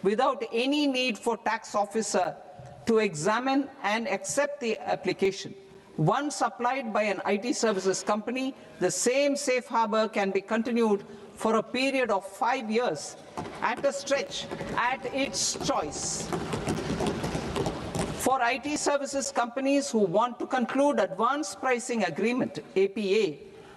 without any need for tax officer to examine and accept the application. Once applied by an IT services company, the same safe harbor can be continued for a period of 5 years at a stretch at its choice. For IT services companies who want to conclude advanced pricing agreement, APA,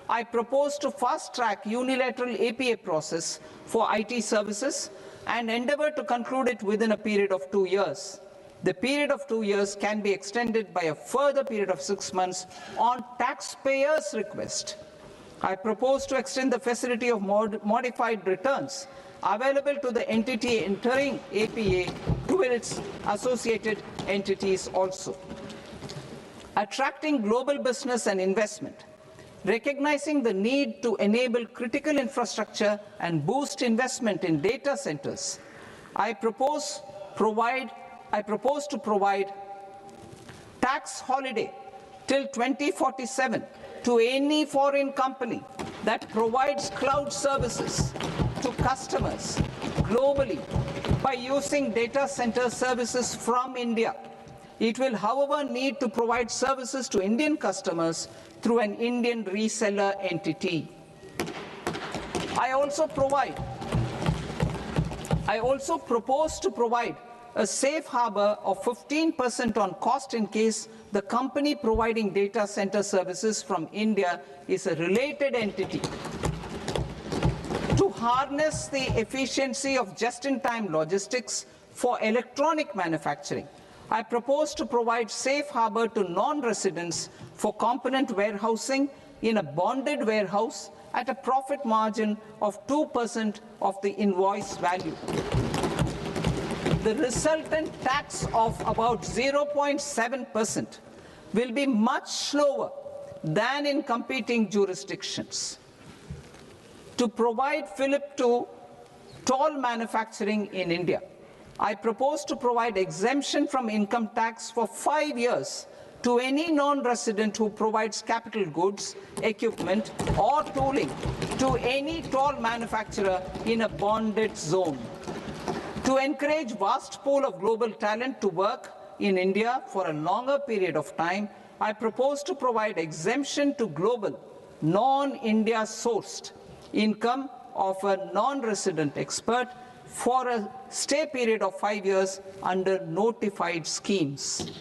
I propose to fast-track unilateral APA process for IT services and endeavor to conclude it within a period of 2 years. The period of 2 years can be extended by a further period of 6 months on taxpayers' request. I propose to extend the facility of modified returns available to the entity entering APA to its associated entities also. Attracting global business and investment. Recognizing the need to enable critical infrastructure and boost investment in data centers, I propose to provide tax holiday till 2047 to any foreign company that provides cloud services to customers globally by using data center services from India. It will, however, need to provide services to Indian customers through an Indian reseller entity. I also propose to provide a safe harbor of 15% on cost in case the company providing data center services from India is a related entity. To harness the efficiency of just-in-time logistics for electronic manufacturing, I propose to provide safe harbor to non-residents for component warehousing in a bonded warehouse at a profit margin of 2% of the invoice value. The resultant tax of about 0.7% will be much lower than in competing jurisdictions. To provide fillip to toll manufacturing in India, I propose to provide exemption from income tax for 5 years to any non-resident who provides capital goods, equipment, or tooling to any toll manufacturer in a bonded zone. To encourage vast pool of global talent to work in India for a longer period of time, I propose to provide exemption to global, non-India sourced income of a non-resident expert for a stay period of 5 years under notified schemes.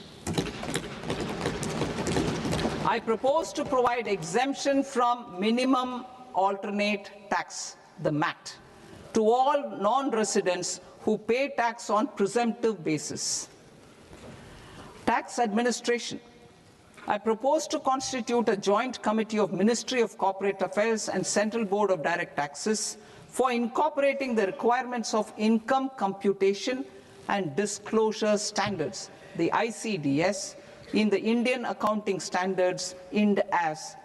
I propose to provide exemption from minimum alternate tax, the MAT, to all non-residents who pay tax on presumptive basis. Tax administration. I propose to constitute a joint committee of Ministry of Corporate Affairs and Central Board of Direct Taxes for incorporating the requirements of income computation and disclosure standards, the ICDS, in the Indian Accounting Standards, IND AS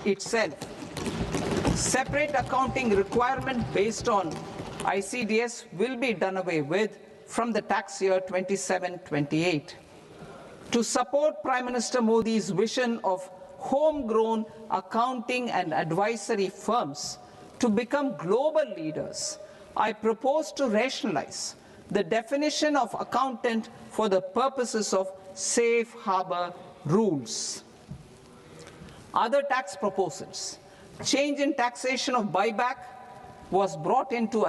itself. Separate accounting requirement based on ICDS will be done away with from the tax year 27-28. To support Prime Minister Modi's vision of homegrown accounting and advisory firms to become global leaders, I propose to rationalize the definition of accountant for the purposes of safe harbor rules. Other tax proposals. Change in taxation of buyback was brought in to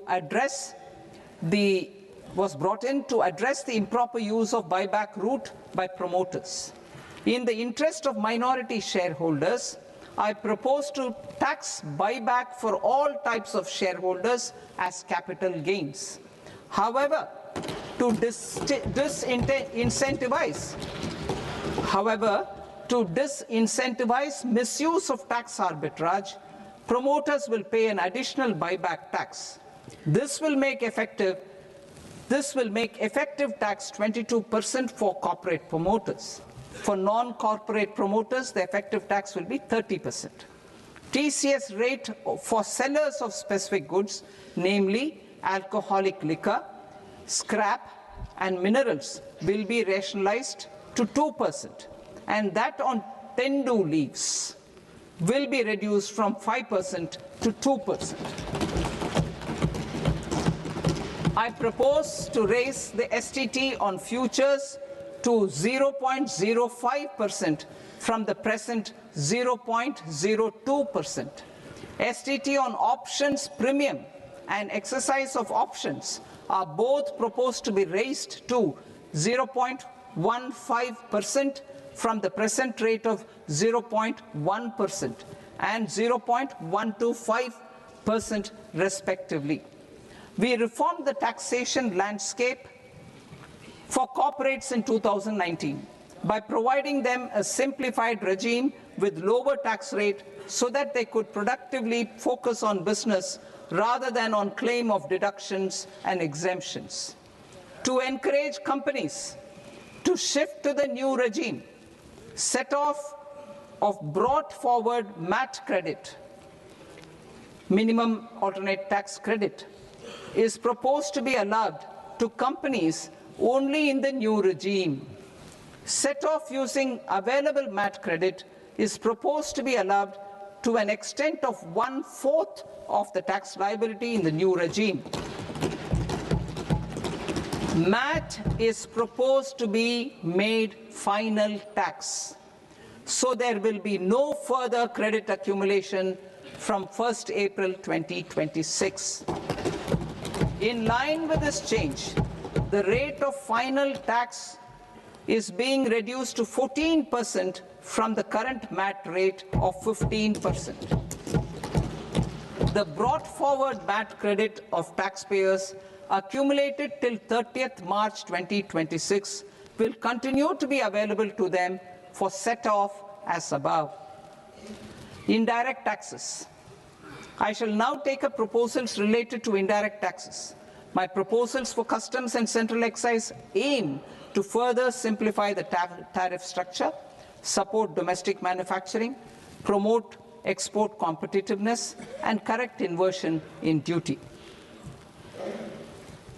address the improper use of buyback route by promoters. In the interest of minority shareholders, I propose to tax buyback for all types of shareholders as capital gains. However, to disincentivize misuse of tax arbitrage, promoters will pay an additional buyback tax. This will make effective tax 22% for corporate promoters. For non-corporate promoters, the effective tax will be 30%. TCS rate for sellers of specific goods, namely alcoholic liquor, scrap, and minerals, will be rationalized to 2%, and that on tendu leaves will be reduced from 5% to 2%. I propose to raise the STT on futures to 0.05% from the present 0.02%. STT on options premium and exercise of options are both proposed to be raised to 0.15% from the present rate of 0.1% and 0.125% respectively. We reformed the taxation landscape for corporates in 2019 by providing them a simplified regime with lower tax rate so that they could productively focus on business rather than on claim of deductions and exemptions. To encourage companies to shift to the new regime, set-off of brought forward MAT credit, minimum alternate tax credit, is proposed to be allowed to companies only in the new regime. Set-off using available MAT credit is proposed to be allowed to an extent of 1/4 of the tax liability in the new regime. MAT is proposed to be made final tax, so there will be no further credit accumulation from 1st April 2026. In line with this change, the rate of final tax is being reduced to 14% from the current MAT rate of 15%. The brought forward MAT credit of taxpayers accumulated till 30th March 2026 will continue to be available to them for set-off as above. Indirect taxes. I shall now take up proposals related to indirect taxes. My proposals for customs and central excise aim to further simplify the tariff structure, support domestic manufacturing, promote export competitiveness, and correct inversion in duty.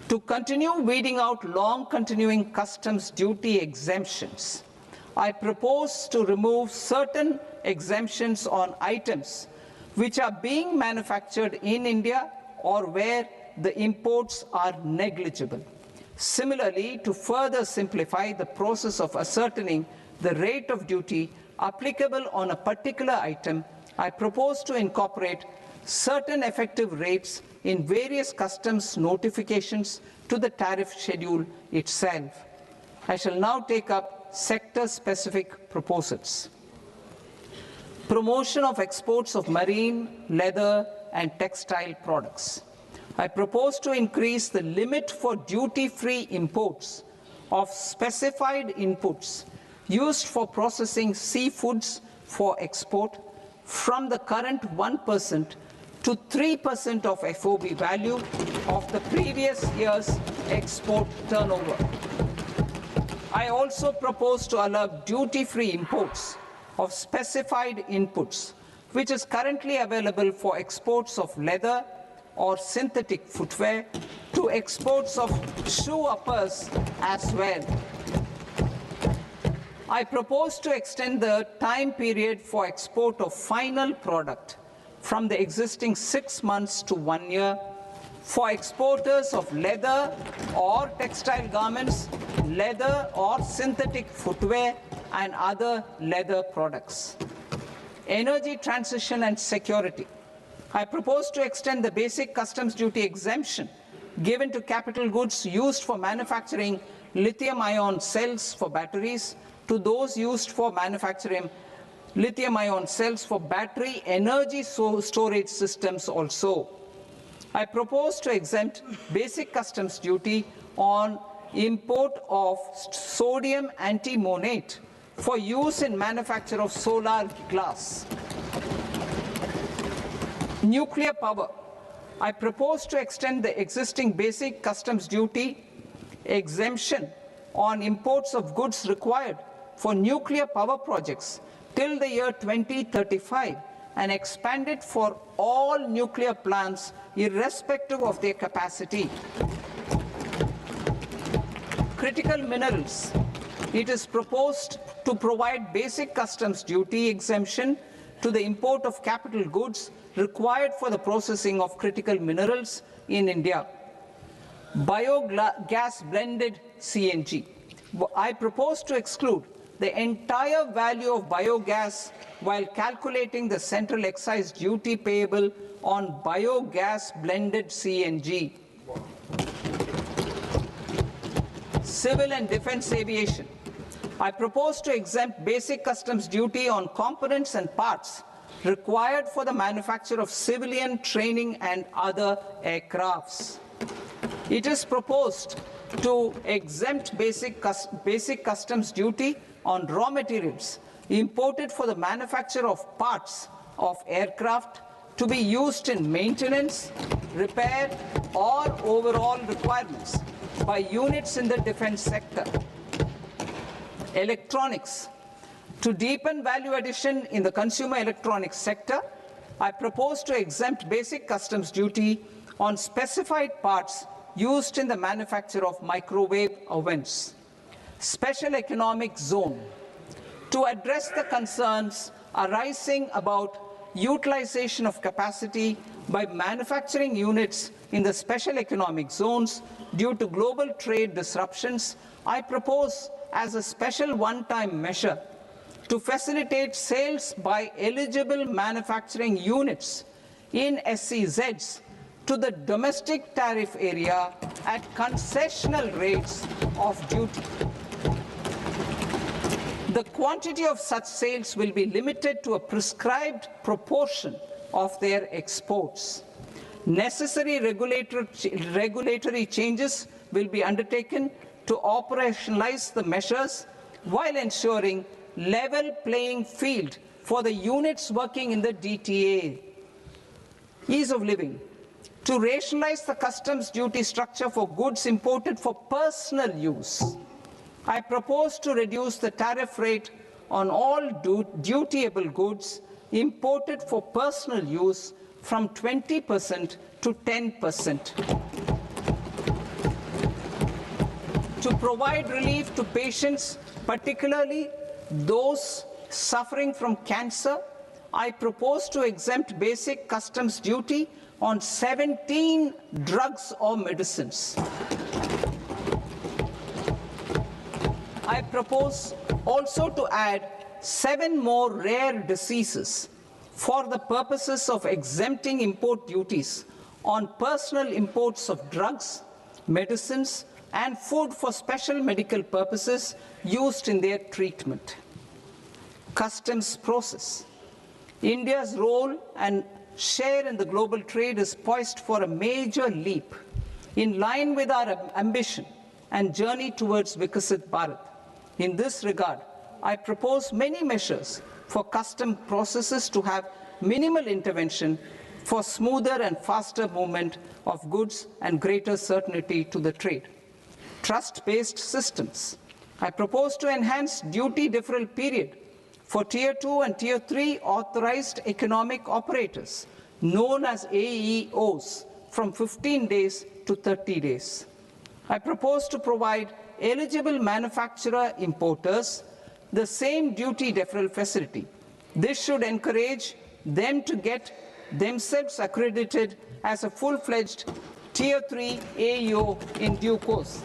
To continue weeding out long-continuing customs duty exemptions, I propose to remove certain exemptions on items which are being manufactured in India or where the imports are negligible. Similarly, to further simplify the process of ascertaining the rate of duty applicable on a particular item, I propose to incorporate certain effective rates in various customs notifications to the tariff schedule itself. I shall now take up sector-specific proposals. Promotion of exports of marine, leather, and textile products. I propose to increase the limit for duty-free imports of specified inputs used for processing seafoods for export from the current 1% to 3% of FOB value of the previous year's export turnover. I also propose to allow duty-free imports of specified inputs, which is currently available for exports of leather or synthetic footwear, to exports of shoe uppers as well. I propose to extend the time period for export of final product from the existing 6 months to 1 year for exporters of leather or textile garments, leather or synthetic footwear, and other leather products. Energy transition and security. I propose to extend the basic customs duty exemption given to capital goods used for manufacturing lithium-ion cells for batteries to those used for manufacturing lithium-ion cells for battery energy storage systems also. I propose to exempt basic customs duty on import of sodium antimonate for use in manufacture of solar glass. Nuclear power. I propose to extend the existing basic customs duty exemption on imports of goods required for nuclear power projects till the year 2035 and expand it for all nuclear plants irrespective of their capacity. Critical minerals. It is proposed to provide basic customs duty exemption to the import of capital goods required for the processing of critical minerals in India. biogas blended CNG. I propose to exclude the entire value of biogas while calculating the central excise duty payable on biogas blended CNG. Civil and defense aviation. I propose to exempt basic customs duty on components and parts required for the manufacture of civilian training and other aircrafts. It is proposed to exempt basic customs duty on raw materials imported for the manufacture of parts of aircraft to be used in maintenance, repair, or overall requirements by units in the defense sector. Electronics. To deepen value addition in the consumer electronics sector, I propose to exempt basic customs duty on specified parts used in the manufacture of microwave ovens. Special economic zone. To address the concerns arising about utilization of capacity by manufacturing units in the special economic zones due to global trade disruptions, I propose as a special one-time measure to facilitate sales by eligible manufacturing units in SEZs to the domestic tariff area at concessional rates of duty. The quantity of such sales will be limited to a prescribed proportion of their exports. Necessary regulatory changes will be undertaken to operationalize the measures while ensuring level playing field for the units working in the DTA. Ease of living. To rationalize the customs duty structure for goods imported for personal use, I propose to reduce the tariff rate on all dutiable goods imported for personal use from 20% to 10%. To provide relief to patients, particularly those suffering from cancer, I propose to exempt basic customs duty on 17 drugs or medicines. I propose also to add 7 more rare diseases for the purposes of exempting import duties on personal imports of drugs, medicines, and food for special medical purposes used in their treatment. Customs process. India's role and share in the global trade is poised for a major leap in line with our ambition and journey towards Viksit Bharat. In this regard, I propose many measures for custom processes to have minimal intervention for smoother and faster movement of goods and greater certainty to the trade. Trust-based systems. I propose to enhance duty deferral period for Tier 2 and Tier 3 authorized economic operators, known as AEOs, from 15 days to 30 days. I propose to provide eligible manufacturer importers the same duty deferral facility. This should encourage them to get themselves accredited as a full-fledged Tier 3 AEO in due course.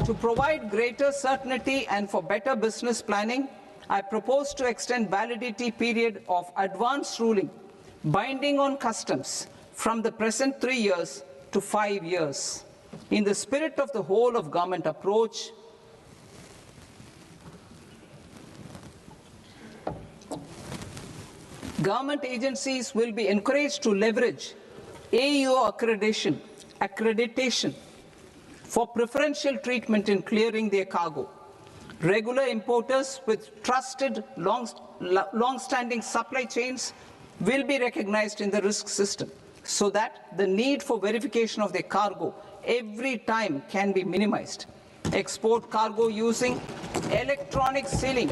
To provide greater certainty and for better business planning, I propose to extend validity period of advance ruling binding on customs from the present 3 years to 5 years. In the spirit of the whole of government approach, government agencies will be encouraged to leverage AEO accreditation for preferential treatment in clearing their cargo. Regular importers with trusted, long-standing supply chains will be recognized in the risk system so that the need for verification of their cargo every time can be minimized. Export cargo using electronic sealing.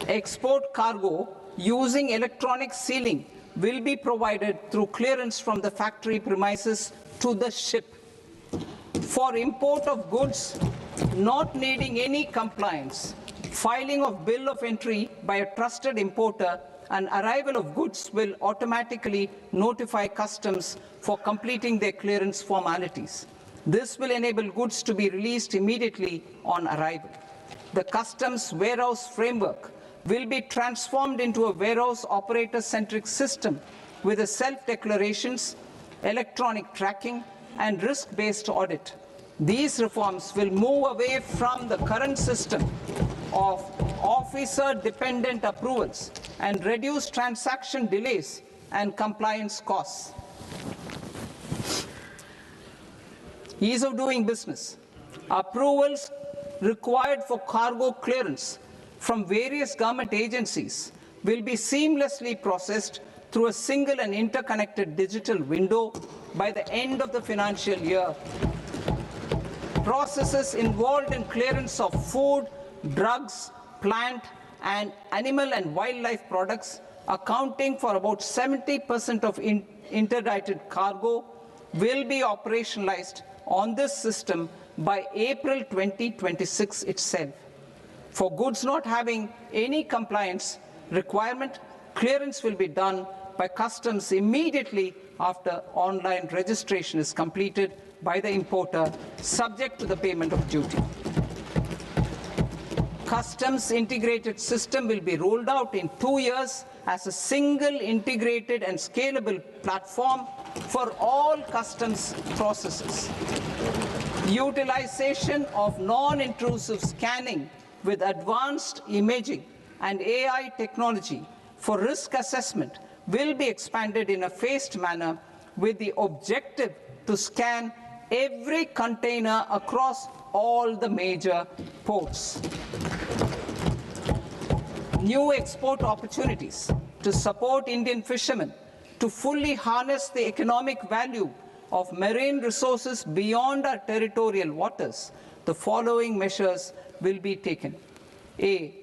Export cargo using electronic sealing will be provided through clearance from the factory premises to the ship. For import of goods not needing any compliance, filing of bill of entry by a trusted importer an arrival of goods will automatically notify customs for completing their clearance formalities. This will enable goods to be released immediately on arrival. The customs warehouse framework will be transformed into a warehouse operator-centric system with a self-declarations, electronic tracking, and risk-based audit. These reforms will move away from the current system of officer-dependent approvals and reduce transaction delays and compliance costs. Ease of doing business. Approvals required for cargo clearance from various government agencies will be seamlessly processed through a single and interconnected digital window by the end of the financial year. Processes involved in clearance of food, drugs, plant, and animal and wildlife products, accounting for about 70% of interdicted cargo, will be operationalized on this system by April 2026 itself. For goods not having any compliance requirement, clearance will be done by customs immediately after online registration is completed by the importer, subject to the payment of duty. Customs integrated system will be rolled out in 2 years as a single integrated and scalable platform for all customs processes. Utilization of non-intrusive scanning with advanced imaging and AI technology for risk assessment will be expanded in a phased manner with the objective to scan every container across all the major ports. New export opportunities to support Indian fishermen to fully harness the economic value of marine resources beyond our territorial waters. The following measures will be taken. A.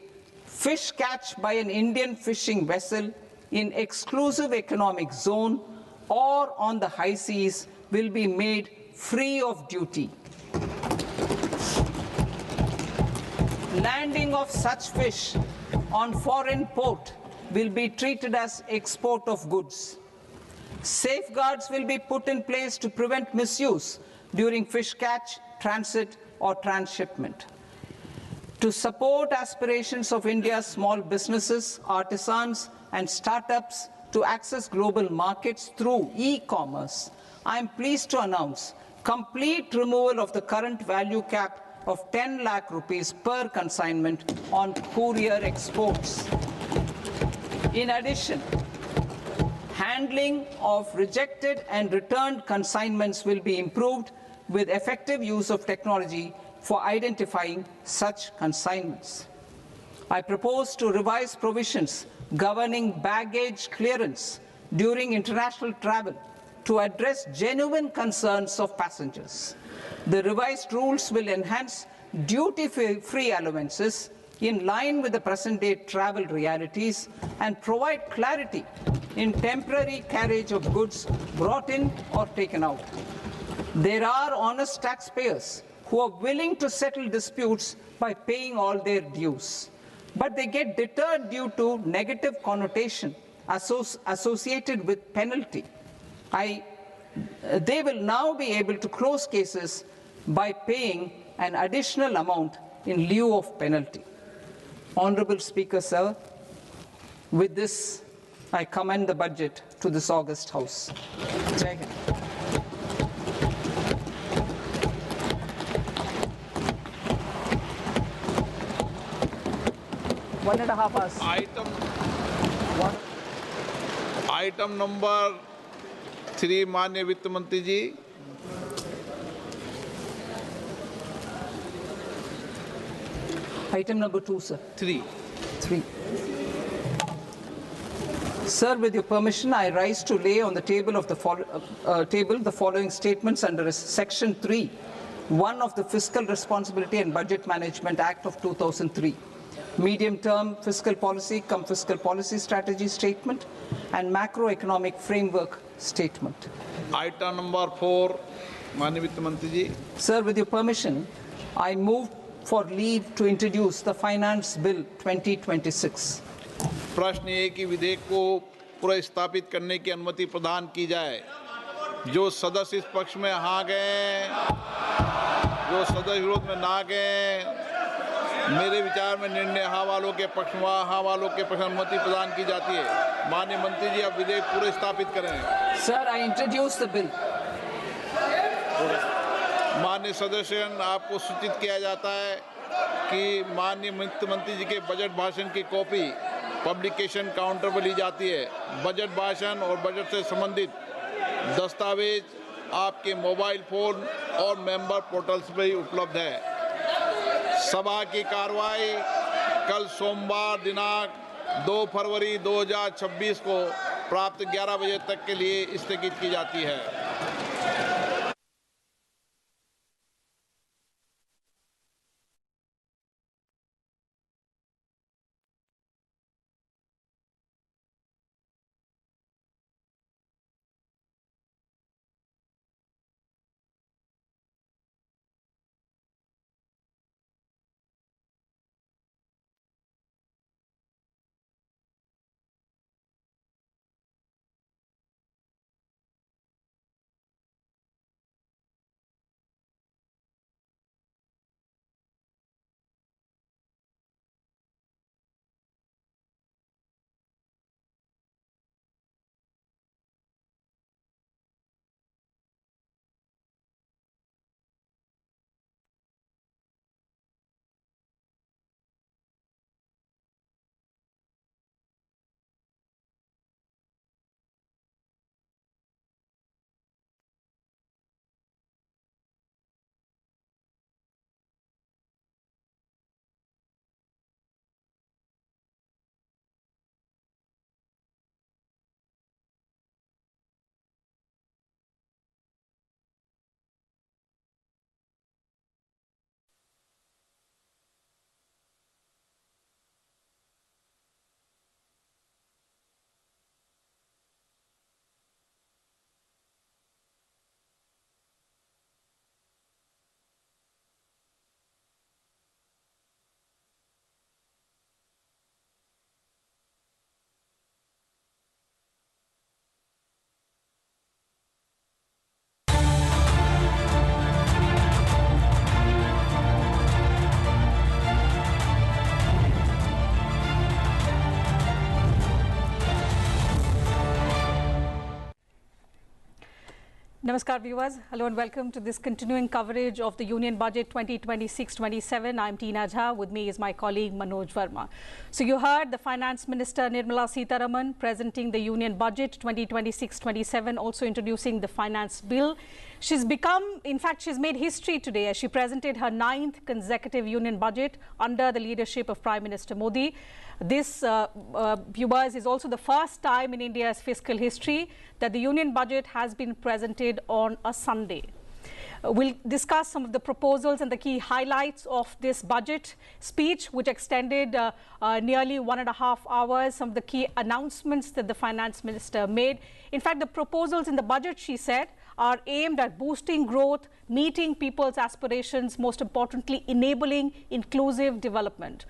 Fish catch by an Indian fishing vessel in exclusive economic zone or on the high seas will be made free of duty. Landing of such fish on foreign port will be treated as export of goods. Safeguards will be put in place to prevent misuse during fish catch, transit, or transshipment. To support aspirations of India's small businesses, artisans, and startups to access global markets through e-commerce, I am pleased to announce complete removal of the current value cap of 10 lakh rupees per consignment on courier exports. In addition, handling of rejected and returned consignments will be improved with effective use of technology for identifying such consignments. I propose to revise provisions governing baggage clearance during international travel to address genuine concerns of passengers. The revised rules will enhance duty-free allowances in line with the present-day travel realities and provide clarity in temporary carriage of goods brought in or taken out. There are honest taxpayers who are willing to settle disputes by paying all their dues, but they get deterred due to negative connotation associated with penalty. They will now be able to close cases by paying an additional amount in lieu of penalty. Honorable Speaker, sir, with this, I commend the budget to this august House. Jai Hind. One and a half hours. Item number 3, माननीय वित्त मंत्री जी. Item number 2, sir. 3. 3. Sir, with your permission, I rise to lay on the table of the following statements under Section 3, 1 of the Fiscal Responsibility and Budget Management Act of 2003. Medium-term fiscal policy, fiscal policy strategy statement, and macroeconomic framework statement. Item number 4, माननीय वित्त मंत्री जी. Sir, with your permission, I move for leave to introduce the Finance Bill 2026. प्रश्न ये कि विधेयक को पुनर्स्थापित करने की अनुमति प्रदान की जाए। जो सदस्य इस पक्ष में हाँ गए, जो सदस्य विरोध में ना गए, मेरे विचार में निर्णय हाँ वालों के पक्ष में हाँ वालों के पक्ष में अनुमति प्रदान की जाती है। माननीय मंत्री जी, अब विधेयक पूरे स्थापित करें। Sir, I introduce the bill. माननीय सदस्यगण, आपको सूचित किया जाता है कि माननीय मंत्री जी के बजट भाषण की कॉपी पब्लिकेशन काउंटर पर ली जाती है। बजट भाषण और बजट से संबंधित दस्तावेज आपके मोबाइल फोन और मेंबर पोर्टल्स पर ही उपलब्ध है। सभा की कार्रवाई कल सोमवार दिनांक 2 फरवरी 2026 को प्राप्त 11 बजे तक के लिए स्थगित की जाती है। Namaskar viewers, hello and welcome to this continuing coverage of the Union Budget 2026-27. I'm Tina Jha, with me is my colleague Manoj Verma. So you heard the Finance Minister Nirmala Sitharaman presenting the Union Budget 2026-27, also introducing the Finance Bill. She's become, in fact, she's made history today as she presented her 9th consecutive Union Budget under the leadership of Prime Minister Modi. This, viewers, is also the first time in India's fiscal history that the Union Budget has been presented on a Sunday. We'll discuss some of the proposals and the key highlights of this budget speech, which extended nearly 1.5 hours, some of the key announcements that the Finance Minister made. In fact, the proposals in the budget, she said, are aimed at boosting growth, meeting people's aspirations, most importantly, enabling inclusive development.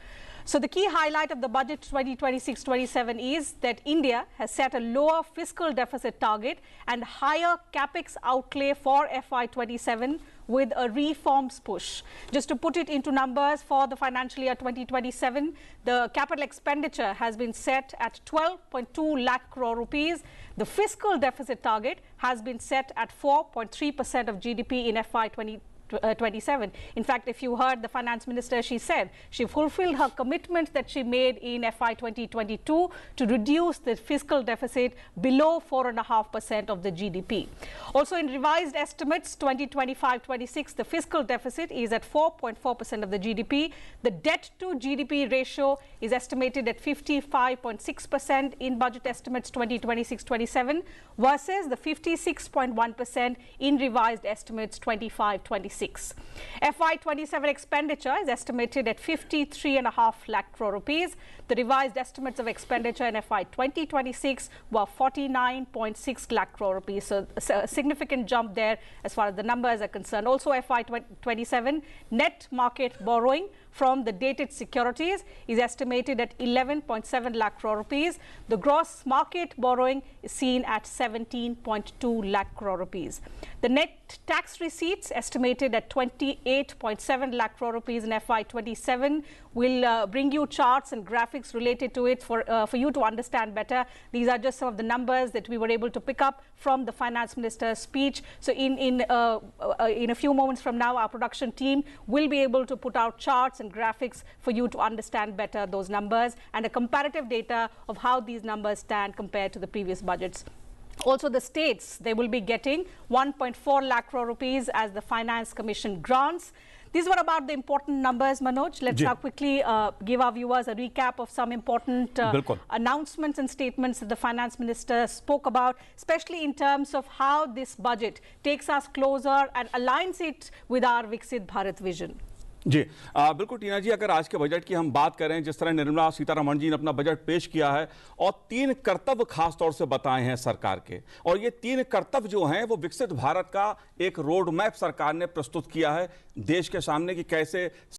So the key highlight of the budget 2026-27 is that India has set a lower fiscal deficit target and higher capex outlay for FY27 with a reforms push. Just to put it into numbers, for the financial year 2027, the capital expenditure has been set at 12.2 lakh crore rupees. The fiscal deficit target has been set at 4.3% of GDP in FY27. In fact, if you heard the Finance Minister, she said she fulfilled her commitment that she made in FY 2022 to reduce the fiscal deficit below 4.5% of the GDP. Also, in revised estimates 2025-26, the fiscal deficit is at 4.4% of the GDP. The debt to GDP ratio is estimated at 55.6% in budget estimates 2026-27 versus the 56.1% in revised estimates 25-26. FY27 expenditure is estimated at 53.5 lakh crore rupees. The revised estimates of expenditure in FY 2026 were 49.6 lakh crore rupees. So a significant jump there as far as the numbers are concerned. Also, FY 27 net market borrowing from the dated securities is estimated at 11.7 lakh crore rupees. The gross market borrowing is seen at 17.2 lakh crore rupees. The net tax receipts estimated at 28.7 lakh crore rupees in FY27. We'll bring you charts and graphics related to it for you to understand better. These are just some of the numbers that we were able to pick up from the finance minister's speech. So in a few moments from now, our production team will be able to put out charts and graphics for you to understand better those numbers and a comparative data of how these numbers stand compared to the previous budgets. Also, the states, they will be getting 1.4 lakh crore rupees as the Finance Commission grants. These were about the important numbers, Manoj. Let's now quickly give our viewers a recap of some important announcements and statements that the Finance Minister spoke about, especially in terms of how this budget takes us closer and aligns it with our Viksit Bharat vision. जी बिल्कुल टीना जी, अगर आज के budget की हम बात करें, जिस तरह निर्मला सीतारमण जी ने अपना बजट पेश किया है और 3 कर्तव्य खास तौर से बताए हैं सरकार के, और ये 3 कर्तव्य जो हैं वो विकसित भारत का एक रोड मैप सरकार ने प्रस्तुत किया है देश के सामने कि कैसे